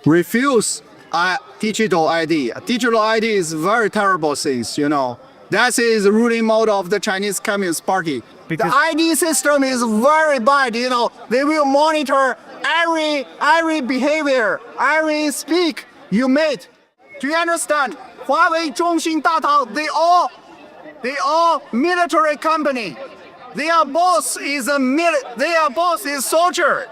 refuse digital ID. Digital ID is very terrible things, you know. That is the ruling mode of the Chinese Communist Party. Because the ID system is very bad, you know. They will monitor every behavior, every speak you made. Do you understand? Huawei, Zhongxin, Datang, they all military company. Their boss is soldier.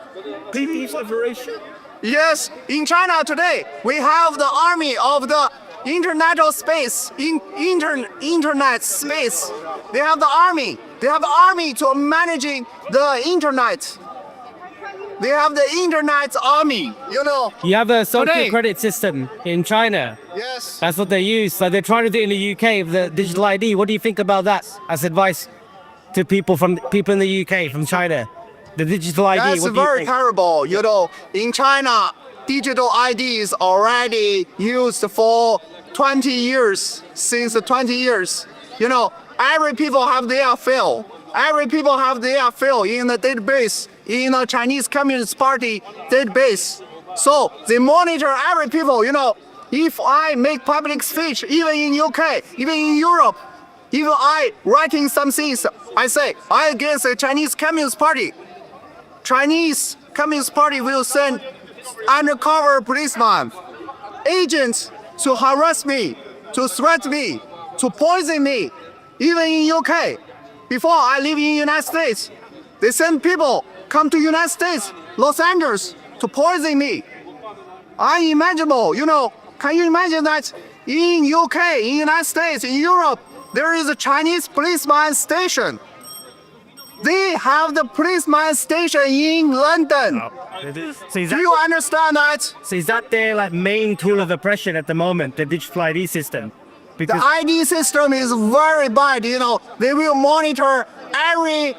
People's Liberation. Yes, in China today, we have the army of the internet space. Internet space. They have the army. They have the army to managing the internet. They have the internet army, you know. You have a social Today. credit system in China. Yes. That's what they use. So they're trying to do it in the UK with the digital ID. What do you think about that as advice to people in the UK from China? The digital ID. That's what do you very think? terrible. You know, in China, digital ID is already used for 20 years. Since 20 years, you know, every people have their file. Every people have their file in the database, in the Chinese Communist Party database. So they monitor every people. You know, if I make public speech, even in UK, even in Europe, even I writing some things, I say I against the Chinese Communist Party. Chinese Communist Party will send undercover policemen, agents to harass me, to threaten me, to poison me. Even in UK, before I live in United States, they send people come to United States, Los Angeles, to poison me. Unimaginable, you know. Can you imagine that in UK, in United States, in Europe, there is a Chinese policeman station. They have the policeman station in London. So is Do that, you understand that? so is that their like main tool of oppression at the moment, the digital ID system? The Because ID system is very bad, you know. They will monitor every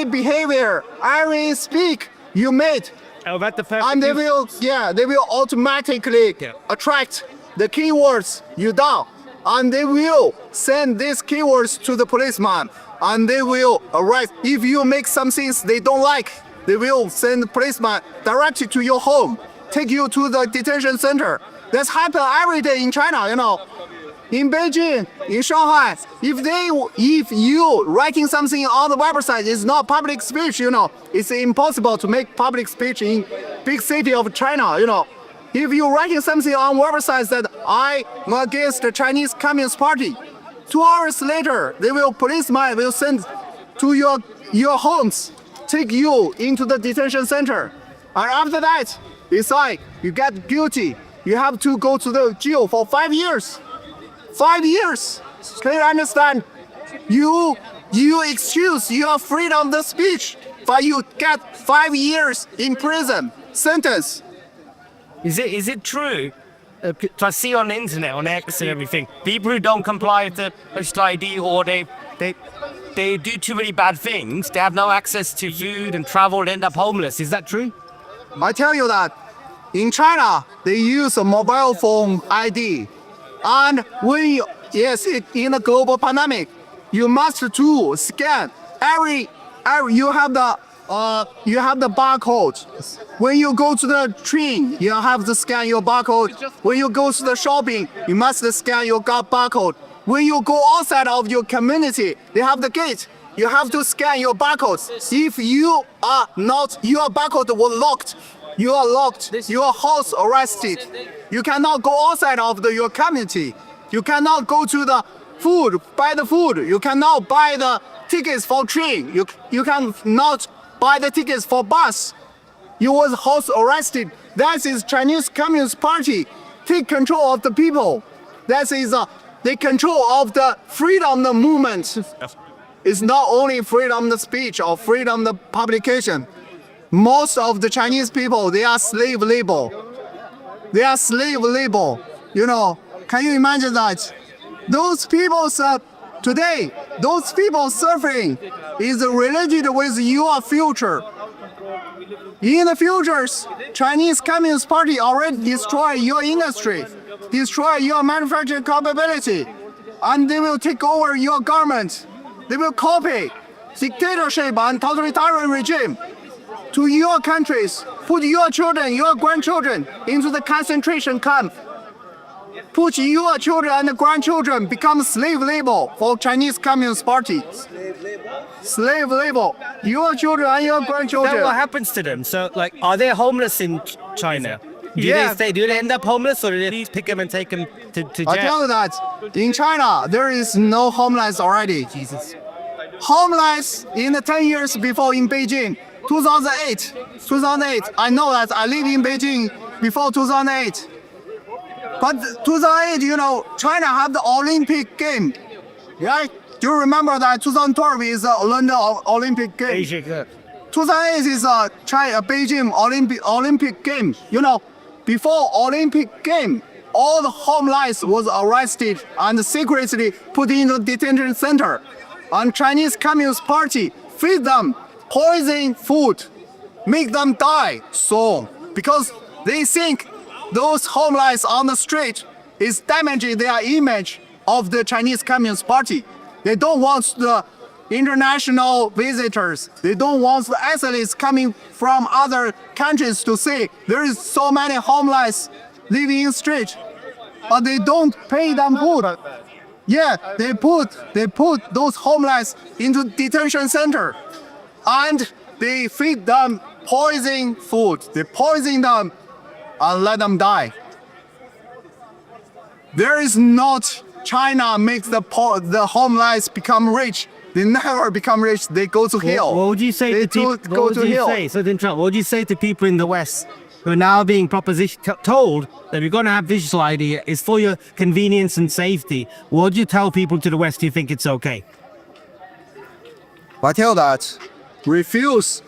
behavior, every speak you made. oh, that's the perfect And they will automatically Yeah. attract the keywords you done. And they will send these keywords to the policeman. And they will arrest. If you make some things they don't like, they will send the policeman directly to your home, take you to the detention center. That's happen every day in China, you know. In Beijing, in Shanghai, if you writing something on the website is not public speech, you know, it's impossible to make public speech in big city of China, you know. If you writing something on website that I am against the Chinese Communist Party, 2 hours later, policeman will send to your homes, take you into the detention center. And after that, it's like you get guilty. You have to go to the jail for 5 years. 5 years. Can you understand? You excuse your freedom of speech, but you get 5 years in prison sentence. is it true? I see on the internet, on X and everything, people who don't comply with the digital ID or they do too many bad things, they have no access to food and travel, they end up homeless. Is that true? I tell you that in China they use a mobile phone ID, and in the global pandemic, you must do scan every you have the barcode. When you go to the train, you have to scan your barcode. When you go to the shopping, you must scan your barcode. When you go outside of your community, they have the gate. You have to scan your barcode. If you are not, your barcode was locked. You are locked. Your house arrested. You cannot go outside of your community. You cannot go to the food, buy the food. You cannot buy the tickets for train. You cannot buy the tickets for bus. You was house arrested. That is Chinese Communist Party take control of the people. That is the control of the freedom of movement. It's not only freedom of speech or freedom of publication. Most of the Chinese people, they are slave labor. They are slave labor. You know, can you imagine that? Those people today, those people suffering is related with your future. In the futures, Chinese Communist Party already destroy your industry, destroy your manufacturing capability, and they will take over your government. They will copy dictatorship and totalitarian regime to your countries, put your children, your grandchildren into the concentration camp. Put your children and grandchildren become slave labor for Chinese Communist Party. Slave labor. Your children and your Then grandchildren. what happens to them? So, like, are they homeless in China? Yeah. Do they end up homeless, or do they pick them and take them to I jail? tell you that in China there is no homeless already. Jesus. Homeless in the 10 years before in Beijing, 2008. I know that I live in Beijing before 2008. But 2008, you know, China had the Olympic game, right? Do you remember that 2012 is the London Olympic game? Asia. 2008 is Beijing Olympic game. You know, before Olympic game, all the homeless was arrested and secretly put in a detention center. And Chinese Communist Party feed them poison food, make them die soon, because they think those homeless on the street is damaging their image of the Chinese Communist Party. They don't want the international visitors. They don't want the athletes coming from other countries to see there is so many homeless living in street, but they don't pay them food. Yeah, they put those homeless into detention center, and they feed them poison food. They poison them and let them die. There is not China makes the homeless become rich. They never become rich. They go to hell. What would you say They to people? go to hell. What would you say to people in the West who are now being told that we're going to have digital ID is for your convenience and safety? What would you tell people to the West who think it's okay? I tell that refuse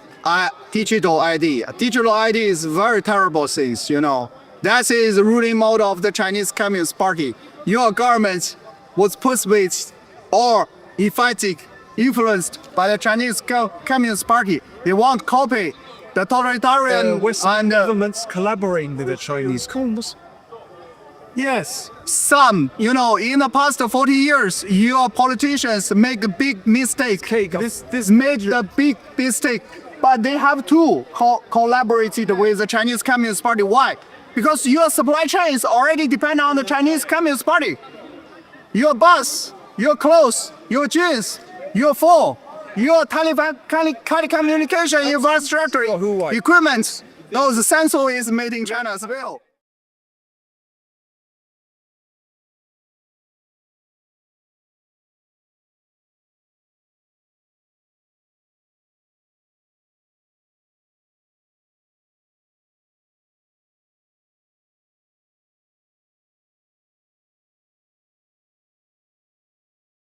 digital ID. Digital ID is very terrible things, you know. That is the ruling mode of the Chinese Communist Party. Your government was persuaded or effective, influenced by the Chinese Communist Party. They want to copy the totalitarian Western governments collaborating with the Chinese Communists. Yes, some, you know, in the past 40 years, your politicians make a big mistake. This made a big mistake, but they have to collaborate with the Chinese Communist Party. Why? Because your supply chain is already dependent on the Chinese Communist Party. Your bus, your clothes, your jeans, your phone, your telecommunication infrastructure, equipment, those sensor is made in China as well.